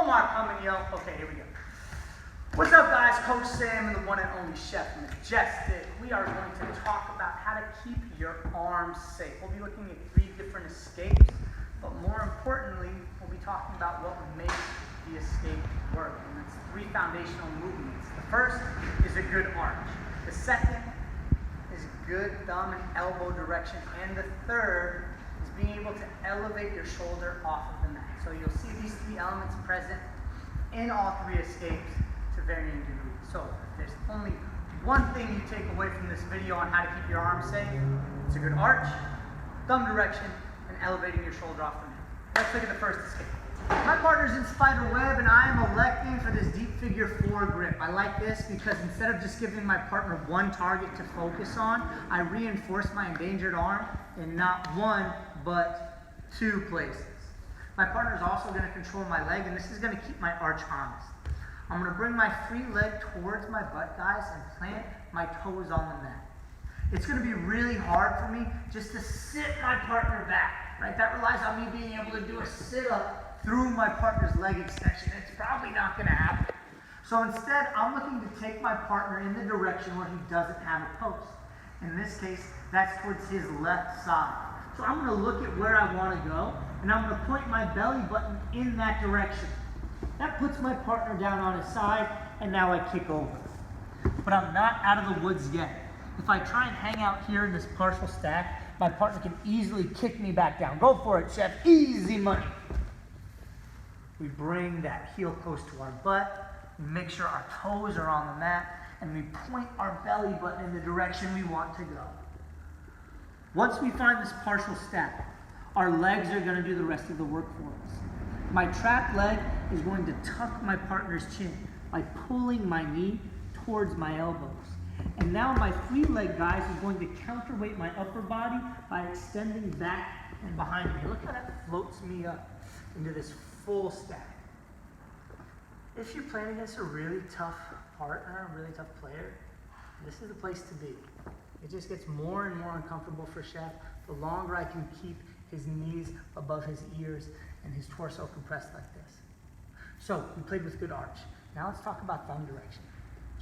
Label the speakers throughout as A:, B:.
A: Omar coming, yo. Okay, here we go. What's up, guys? Coach Sam and the one and only Chef Majestic. We are going to talk about how to keep your arms safe. We'll be looking at 3 different escapes, but more importantly, we'll be talking about what makes the escape work. And that's 3 foundational movements. The first is a good arch. The second is good thumb and elbow direction. And the third is being able to elevate your shoulder off of the mat. So you'll see these 3 elements present in all 3 escapes to varying degrees. So if there's only one thing you take away from this video on how to keep your arms safe, it's a good arch, thumb direction, and elevating your shoulder off the mat. Let's look at the first escape. My partner's in spider web and I am electing for this deep figure 4 grip. I like this because instead of just giving my partner one target to focus on, I reinforce my endangered arm in not 1, but 2 places. My partner is also going to control my leg, and this is going to keep my arch honest. I'm going to bring my free leg towards my butt, guys, and plant my toes on the mat. It's going to be really hard for me just to sit my partner back, right? That relies on me being able to do a sit-up through my partner's leg extension. It's probably not going to happen. So instead, I'm looking to take my partner in the direction where he doesn't have a post. In this case, that's towards his left side. So I'm going to look at where I want to go, and I'm going to point my belly button in that direction. That puts my partner down on his side, and now I kick over. But I'm not out of the woods yet. If I try and hang out here in this partial stack, my partner can easily kick me back down. Go for it, Chef. Easy money. We bring that heel close to our butt. We make sure our toes are on the mat, and we point our belly button in the direction we want to go. Once we find this partial stack, our legs are going to do the rest of the work for us. My trapped leg is going to tuck my partner's chin by pulling my knee towards my elbows. And now my free leg, guys, is going to counterweight my upper body by extending back and behind me. Look how that floats me up into this full stack. If you're playing against a really tough partner, a really tough player, this is the place to be. It just gets more and more uncomfortable for Chef the longer I can keep his knees above his ears and his torso compressed like this. So we played with good arch. Now let's talk about thumb direction.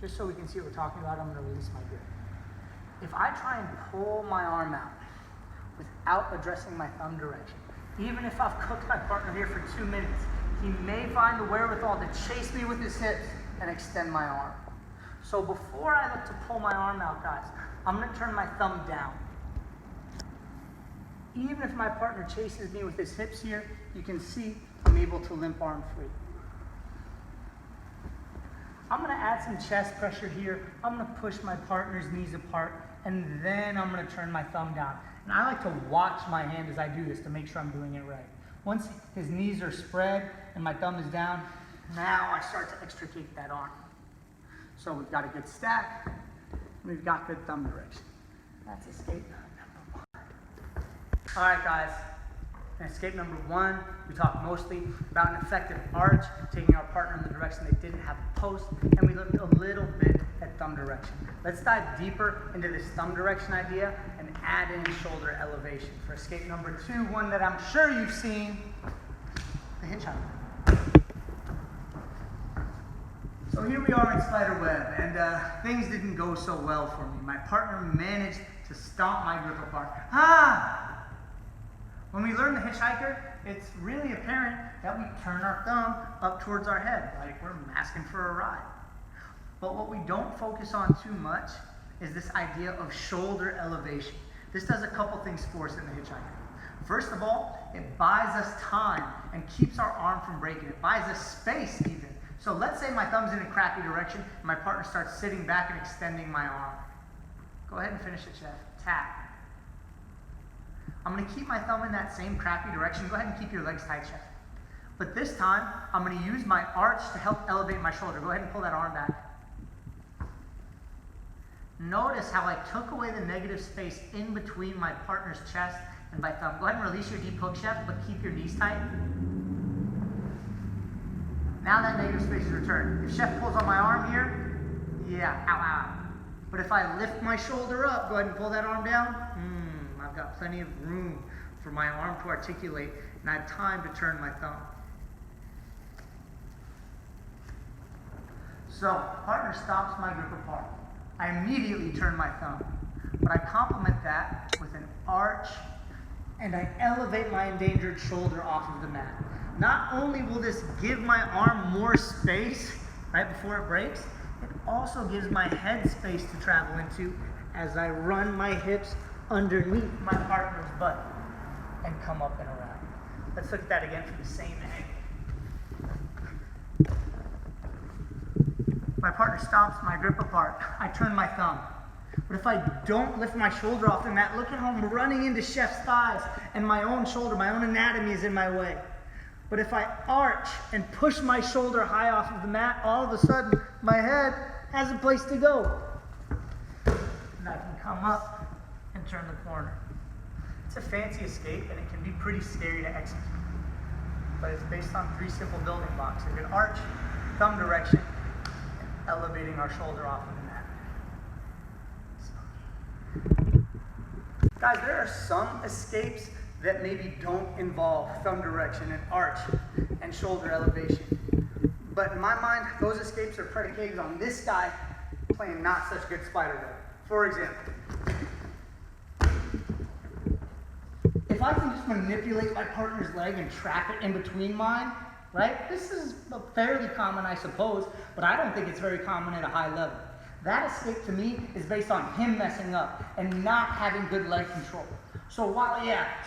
A: Just so we can see what we're talking about, I'm going to release my grip. If I try and pull my arm out without addressing my thumb direction, even if I've cooked my partner here for 2 minutes, he may find the wherewithal to chase me with his hips and extend my arm. So before I look to pull my arm out, guys, I'm going to turn my thumb down. Even if my partner chases me with his hips here, you can see I'm able to limp arm free. I'm going to add some chest pressure here. I'm going to push my partner's knees apart, and then I'm going to turn my thumb down. And I like to watch my hand as I do this to make sure I'm doing it right. Once his knees are spread and my thumb is down, now I start to extricate that arm. So we've got a good stack, and we've got good thumb direction. That's escape number 1. All right, guys. In escape number 1, we talked mostly about an effective arch, taking our partner in the direction they didn't have a post, and we looked a little bit at thumb direction. Let's dive deeper into this thumb direction idea and add in shoulder elevation. For escape number 2, one that I'm sure you've seen, the hitchhiker. So here we are in spider web, and things didn't go so well for me. My partner managed to stomp my grip apart. When we learn the hitchhiker, it's really apparent that we turn our thumb up towards our head, like we're asking for a ride. But what we don't focus on too much is this idea of shoulder elevation. This does a couple things for us in the hitchhiker. First of all, it buys us time and keeps our arm from breaking. It buys us space even. So let's say my thumb's in a crappy direction and my partner starts sitting back and extending my arm. Go ahead and finish it, Chef. Tap. I'm going to keep my thumb in that same crappy direction. Go ahead and keep your legs tight, Chef. But this time, I'm going to use my arch to help elevate my shoulder. Go ahead and pull that arm back. Notice how I took away the negative space in between my partner's chest and my thumb. Go ahead and release your deep hook, Chef, but keep your knees tight. Now that negative space is returned. If Chef pulls on my arm here, yeah, ow, ow. But if I lift my shoulder up, go ahead and pull that arm down. I've got plenty of room for my arm to articulate, and I have time to turn my thumb. So, partner stops my grip apart. I immediately turn my thumb, but I complement that with an arch, and I elevate my endangered shoulder off of the mat. Not only will this give my arm more space right before it breaks, it also gives my head space to travel into as I run my hips underneath my partner's butt and come up and around. Let's look at that again from the same angle. My partner stops my grip apart. I turn my thumb. But if I don't lift my shoulder off the mat, look at how I'm running into Chef's thighs, and my own shoulder, my own anatomy is in my way. But if I arch and push my shoulder high off of the mat, all of a sudden my head has a place to go. And I can come up and turn the corner. It's a fancy escape, and it can be pretty scary to execute. But it's based on 3 simple building blocks: a good arch, thumb direction, and elevating our shoulder off of the mat. Guys, there are some escapes that maybe don't involve thumb direction and arch and shoulder elevation. But in my mind, those escapes are predicated on this guy playing not such good spider web. For example, if I can just manipulate my partner's leg and trap it in between mine, right? This is fairly common, I suppose, but I don't think it's very common at a high level. That escape to me is based on him messing up and not having good leg control. So while,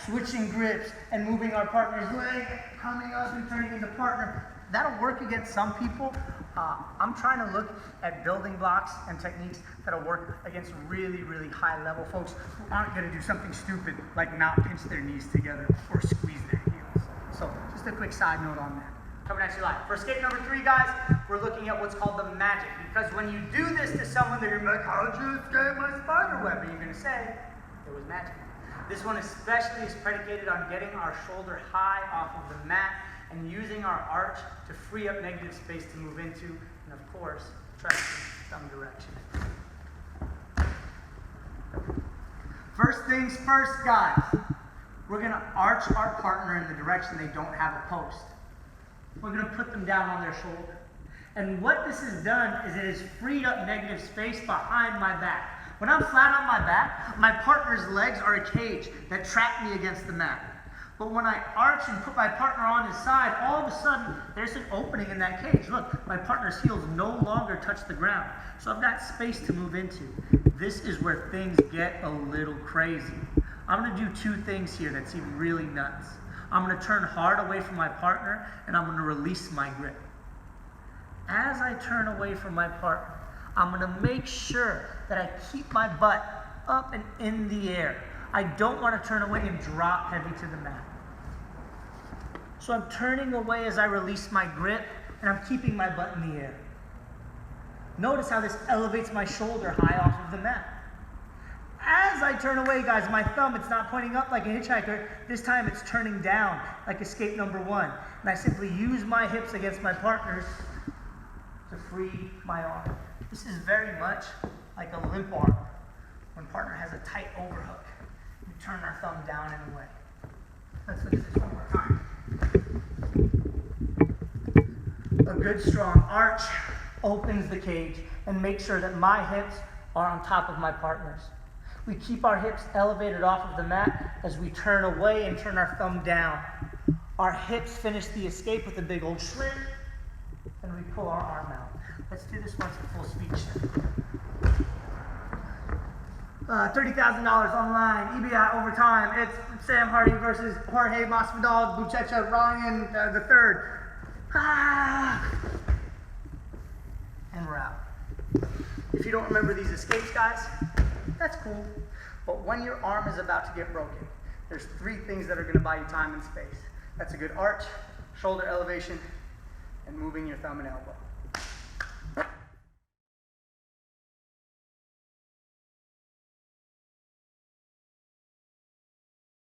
A: switching grips and moving our partner's leg, coming up and turning into partner, that'll work against some people. I'm trying to look at building blocks and techniques that'll work against really, really high level folks who aren't gonna do something stupid like not pinch their knees together or squeeze their heels. So just a quick side note on that. Coming at you live. For escape number 3, guys, we're looking at what's called the magic. Because when you do this to someone, they're gonna be like, how'd you escape my spider web? And you're gonna say, it was magic. This one especially is predicated on getting our shoulder high off of the mat and using our arch to free up negative space to move into, and of course, trusting thumb direction. First things first, guys. We're gonna arch our partner in the direction they don't have a post. We're gonna put them down on their shoulder. And what this has done is it has freed up negative space behind my back. When I'm flat on my back, my partner's legs are a cage that trap me against the mat. But when I arch and put my partner on his side, all of a sudden, there's an opening in that cage. Look, my partner's heels no longer touch the ground. So I've got space to move into. This is where things get a little crazy. I'm gonna do 2 things here that seem really nuts. I'm gonna turn hard away from my partner, and I'm gonna release my grip. As I turn away from my partner, I'm gonna make sure that I keep my butt up and in the air. I don't wanna turn away and drop heavy to the mat. So I'm turning away as I release my grip, and I'm keeping my butt in the air. Notice how this elevates my shoulder high off of the mat. As I turn away, guys, my thumb, it's not pointing up like a hitchhiker. This time it's turning down like escape number 1. And I simply use my hips against my partner's to free my arm. This is very much like a limp arm. When partner has a tight overhook, we turn our thumb down and away. Let's look at this one more time. A good strong arch opens the cage and makes sure that my hips are on top of my partner's. We keep our hips elevated off of the mat as we turn away and turn our thumb down. Our hips finish the escape with a big old shrink, and we pull our arm out. Let's do this once at full speed shift. $30,000 online, EBI overtime. It's Sam Hardy versus Jorge Masvidal, Buchecha Ryan the third. And we're out. If you don't remember these escapes, guys, that's cool. But when your arm is about to get broken, there's 3 things that are gonna buy you time and space. That's a good arch, shoulder elevation, and moving your thumb and elbow.